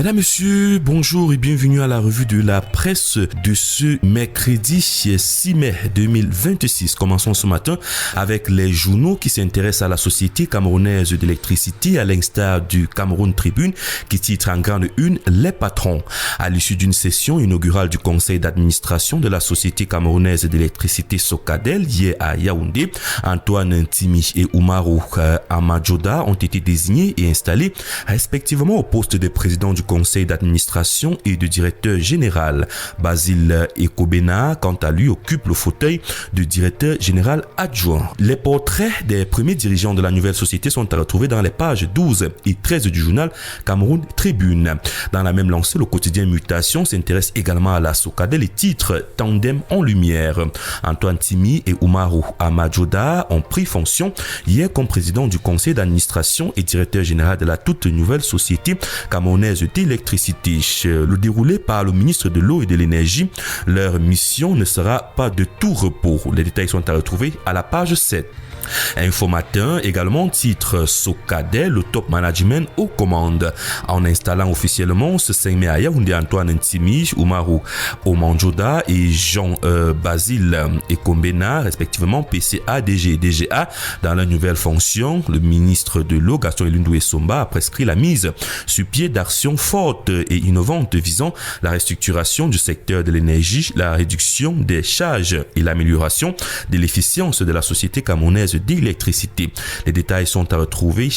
Mesdames, Messieurs, bonjour et bienvenue à la revue de la presse de ce mercredi 6 mai 2026. Commençons ce matin avec les journaux qui s'intéressent à la société camerounaise d'électricité, à l'instar du Cameroun Tribune, qui titre en grande une « Les patrons ». À l'issue d'une session inaugurale du conseil d'administration de la société camerounaise d'électricité Socadel, hier à Yaoundé, Antoine Timi et Oumarou Amadjoda ont été désignés et installés respectivement au poste de président du conseil d'administration et de directeur général. Basile Ekobena, quant à lui, occupe le fauteuil de directeur général adjoint. Les portraits des premiers dirigeants de la nouvelle société sont à retrouver dans les pages 12 et 13 du journal Cameroun Tribune. Dans la même lancée, le quotidien Mutation s'intéresse également à la Socadel et titre Tandem en lumière. Antoine Timi et Oumarou Amadjoda ont pris fonction hier comme président du conseil d'administration et directeur général de la toute nouvelle société camerounaise d'électricité. Le déroulé par le ministre de l'eau et de l'énergie, leur mission ne sera pas de tout repos. Les détails sont à retrouver à la page 7. Info Matin également titre Socadel, le top management aux commandes. En installant officiellement ce 5 mai à Yaoundé, Antoine Ntimi, Oumarou Amadjoda et Jean Basile Ekombena, respectivement PCA, DG et DGA, dans la nouvelle fonction, le ministre de l'eau, Gaston Elundou Essomba, a prescrit la mise sur pied d'actions fortes et innovantes visant la restructuration du secteur de l'énergie, la réduction des charges et l'amélioration de l'efficience de la société camerounaise d'électricité. Les détails sont à retrouver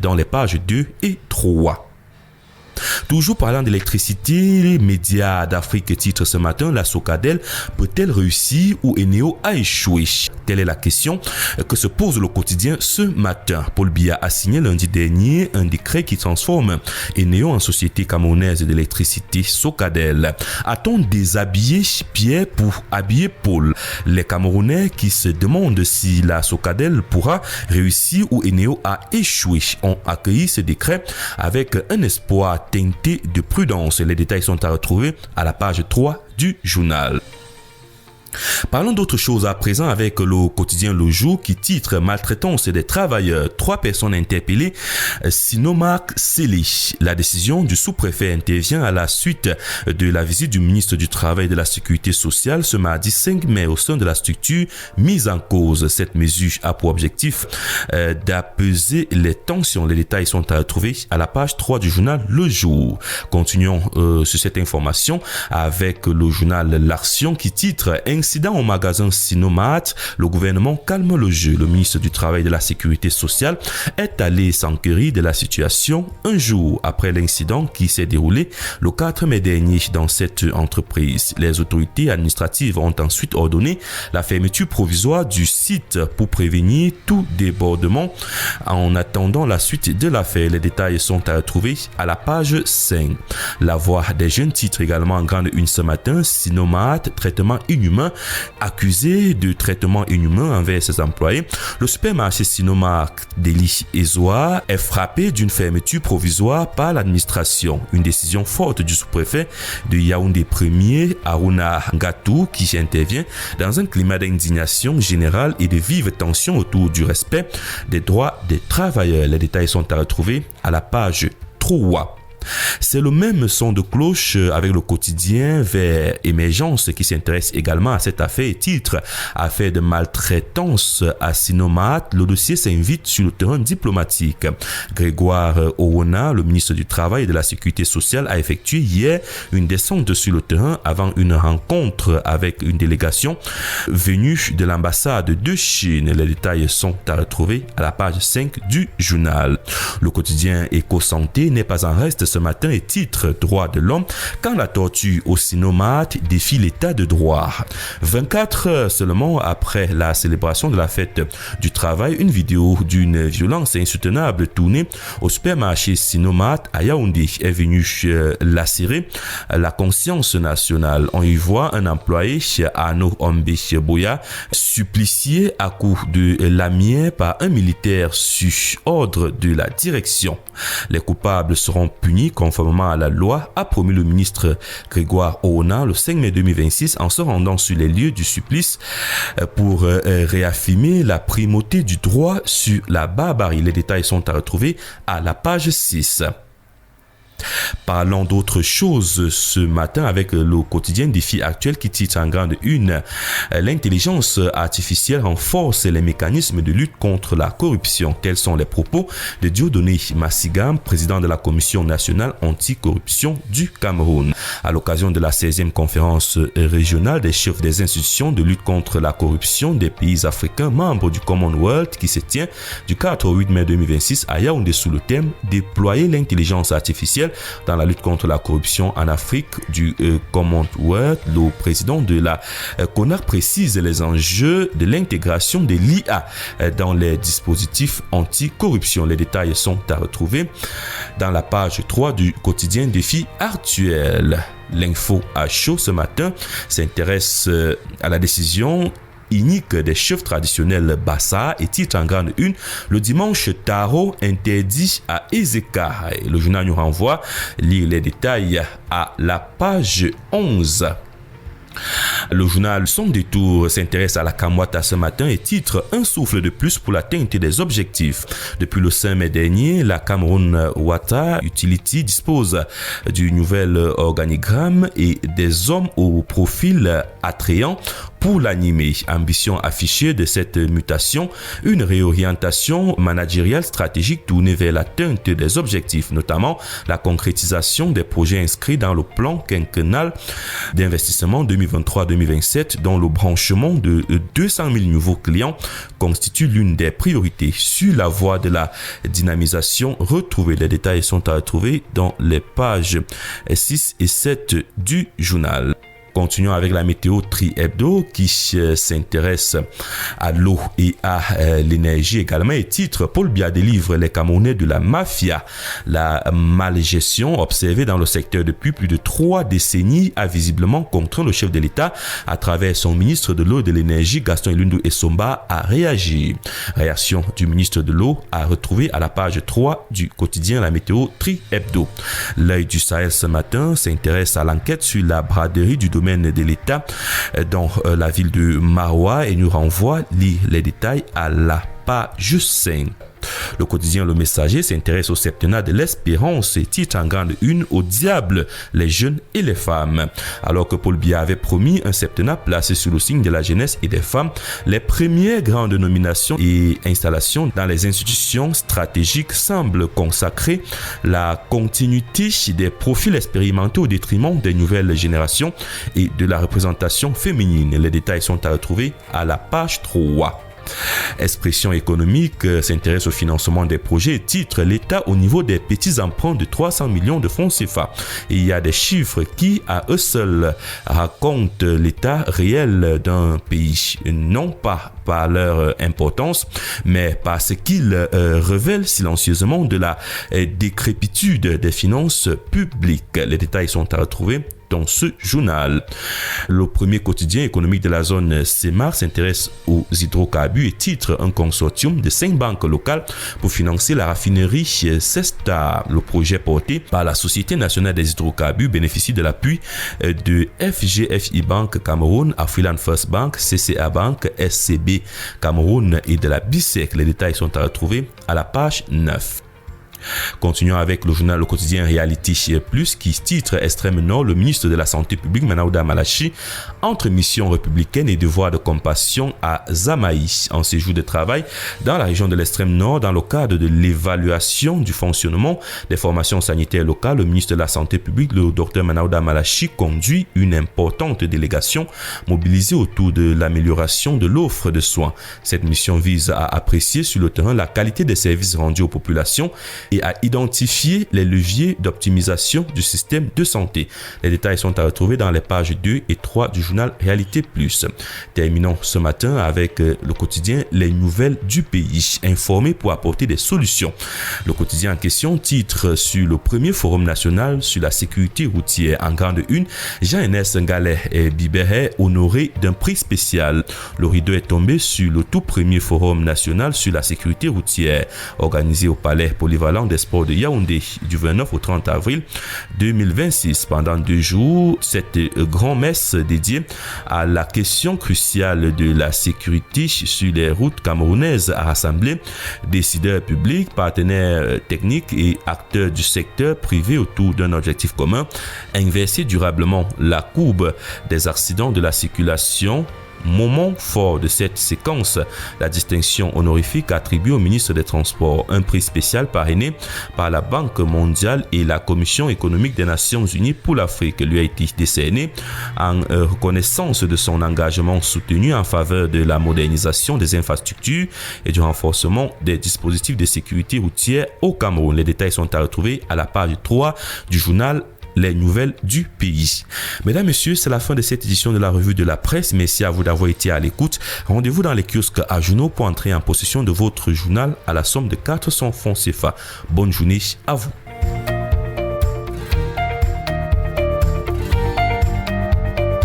dans les pages 2 et 3. Toujours parlant d'électricité, les médias d'Afrique titrent ce matin, la Socadel peut-elle réussir ou Eneo a échoué? Telle est la question que se pose le quotidien ce matin. Paul Biya a signé lundi dernier un décret qui transforme Eneo en société camerounaise d'électricité Socadel. A-t-on déshabillé Pierre pour habiller Paul? Les Camerounais qui se demandent si la Socadel pourra réussir ou Eneo a échoué ont accueilli ce décret avec un espoir teinté de prudence. Les détails sont à retrouver à la page 3 du journal. Parlons d'autre chose à présent avec le quotidien Le Jour qui titre Maltraitance des travailleurs. 3 personnes interpellées, Sinomark scellé. La décision du sous-préfet intervient à la suite de la visite du ministre du Travail et de la Sécurité sociale ce mardi 5 mai au sein de la structure mise en cause. Cette mesure a pour objectif d'apaiser les tensions. Les détails sont à retrouver à la page 3 du journal Le Jour. Continuons sur cette information avec le journal L'Action qui titre Incident au magasin Sinomat, le gouvernement calme le jeu. Le ministre du Travail et de la Sécurité sociale est allé s'enquérir de la situation un jour après l'incident qui s'est déroulé le 4 mai dernier dans cette entreprise. Les autorités administratives ont ensuite ordonné la fermeture provisoire du site pour prévenir tout débordement en attendant la suite de l'affaire. Les détails sont à retrouver à la page 5. La voix des jeunes titre également en grande une ce matin, Sinomat, traitement inhumain. Accusé de traitement inhumain envers ses employés, le supermarché Sinomark d'Eli Ezoa est frappé d'une fermeture provisoire par l'administration. Une décision forte du sous-préfet de Yaoundé 1er, Aruna Ngatou, qui intervient dans un climat d'indignation générale et de vives tensions autour du respect des droits des travailleurs. Les détails sont à retrouver à la page 3. C'est le même son de cloche avec le quotidien Vers Émergence qui s'intéresse également à cette affaire et titre Affaire de maltraitance à Sinomat. Le dossier s'invite sur le terrain diplomatique. Grégoire Orona, le ministre du Travail et de la Sécurité sociale, a effectué hier une descente sur le terrain avant une rencontre avec une délégation venue de l'ambassade de Chine. Les détails sont à retrouver à la page 5 du journal. Le quotidien Éco-Santé n'est pas en reste ce matin et titre Droits de l'homme quand la torture au Sinomat défie l'état de droit. 24 heures seulement après la célébration de la fête du travail, une vidéo d'une violence insoutenable tournée au supermarché Sinomat à Yaoundé est venue lacérer la conscience nationale. On y voit un employé, Arnaud Ombe Boya, supplicié à coups de lamière par un militaire sur ordre de la direction. Les coupables seront punis conformément à la loi, a promis le ministre Grégoire Orona le 5 mai 2026 en se rendant sur les lieux du supplice pour réaffirmer la primauté du droit sur la barbarie. Les détails sont à retrouver à la page 6. Parlons d'autre chose ce matin avec le quotidien Défi Actuel qui titre en grande une l'intelligence artificielle renforce les mécanismes de lutte contre la corruption. Tels sont les propos de Dieudonné Massiga, président de la Commission nationale anticorruption du Cameroun. À l'occasion de la 16e conférence régionale des chefs des institutions de lutte contre la corruption des pays africains membres du Commonwealth qui se tient du 4 au 8 mai 2026 à Yaoundé sous le thème Déployer l'intelligence artificielle dans la lutte contre la corruption en Afrique du Commonwealth. Le président de la CONAC précise les enjeux de l'intégration de l'IA dans les dispositifs anticorruption. Les détails sont à retrouver dans la page 3 du quotidien Défi Actuel. L'info à chaud ce matin s'intéresse à la décision inique des chefs traditionnels Bassa et titre en grande une le dimanche Taro interdit à Ezeka. Le journal nous renvoie lire les détails à la page 11. Le journal Son Détour s'intéresse à la Kamwata ce matin et titre un souffle de plus pour l'atteinte des objectifs. Depuis le 5 mai dernier, la Cameroun Water Utility dispose du nouvel organigramme et des hommes au profil attrayant pour l'animer. Ambition affichée de cette mutation, une réorientation managériale stratégique tournée vers l'atteinte des objectifs, notamment la concrétisation des projets inscrits dans le plan quinquennal d'investissement 2023-2027 dont le branchement de 200 000 nouveaux clients constitue l'une des priorités. Sur la voie de la dynamisation retrouvée, les détails sont à retrouver dans les pages 6 et 7 du journal. Continuons avec la météo Tri Hebdo qui s'intéresse à l'eau et à l'énergie également et titre Paul Biya délivre les Camerounais de la mafia. La malgestion observée dans le secteur depuis plus de 3 décennies a visiblement contraint le chef de l'État à travers son ministre de l'eau et de l'énergie Gaston Ilundu Essomba à réagir. Réaction du ministre de l'eau à retrouver à la page 3 du quotidien La Météo Tri Hebdo. L'œil du Sahel ce matin s'intéresse à l'enquête sur la braderie du domaine de l'État dans la ville de Maroua et nous renvoie les détails à la page 5. Le quotidien Le Messager s'intéresse au septennat de l'espérance et titre en grande une au diable les jeunes et les femmes. Alors que Paul Biya avait promis un septennat placé sous le signe de la jeunesse et des femmes, les premières grandes nominations et installations dans les institutions stratégiques semblent consacrer la continuité des profils expérimentés au détriment des nouvelles générations et de la représentation féminine. Les détails sont à retrouver à la page 3. Expression économique s'intéresse au financement des projets et titre l'État au niveau des petits emprunts de 300 millions de francs CFA. Et il y a des chiffres qui à eux seuls racontent l'état réel d'un pays, non pas par leur importance, mais parce qu'ils révèlent silencieusement de la décrépitude des finances publiques. Les détails sont à retrouver dans ce journal. Le premier quotidien économique de la zone CEMAR s'intéresse aux hydrocarbures et titre un consortium de 5 banques locales pour financer la raffinerie Cesta. Le projet porté par la Société nationale des hydrocarbures bénéficie de l'appui de FGFI Bank Cameroun, Afriland First Bank, CCA Bank, SCB Cameroun et de la BISEC. Les détails sont à retrouver à la page 9. Continuons avec le journal Le Quotidien Reality Plus qui titre Extrême Nord, le ministre de la Santé publique Manaouda Malachi entre mission républicaine et devoir de compassion à Zamaï en séjour de travail dans la région de l'Extrême Nord dans le cadre de l'évaluation du fonctionnement des formations sanitaires locales. Le ministre de la Santé publique, le Dr Manaouda Malachi, conduit une importante délégation mobilisée autour de l'amélioration de l'offre de soins. Cette mission vise à apprécier sur le terrain la qualité des services rendus aux populations et à identifier les leviers d'optimisation du système de santé. Les détails sont à retrouver dans les pages 2 et 3 du journal Réalité Plus. Terminons ce matin avec le quotidien Les Nouvelles du Pays, informé pour apporter des solutions. Le quotidien en question titre sur le premier forum national sur la sécurité routière en grande une, Jean-Ernest Ngalet et Biberet honoré d'un prix spécial. Le rideau est tombé sur le tout premier forum national sur la sécurité routière organisé au Palais Polyvalent Camp des sports de Yaoundé du 29 au 30 avril 2026. Pendant 2 jours, cette grand-messe dédiée à la question cruciale de la sécurité sur les routes camerounaises a rassemblé décideurs publics, partenaires techniques et acteurs du secteur privé autour d'un objectif commun: inverser durablement la courbe des accidents de la circulation. Moment fort de cette séquence, la distinction honorifique attribuée au ministre des Transports, un prix spécial parrainé par la Banque mondiale et la Commission économique des Nations Unies pour l'Afrique lui a été décerné en reconnaissance de son engagement soutenu en faveur de la modernisation des infrastructures et du renforcement des dispositifs de sécurité routière au Cameroun. Les détails sont à retrouver à la page 3 du journal Les Nouvelles du Pays. Mesdames, Messieurs, c'est la fin de cette édition de la revue de la presse. Merci à vous d'avoir été à l'écoute. Rendez-vous dans les kiosques à journaux pour entrer en possession de votre journal à la somme de 400 francs CFA. Bonne journée à vous.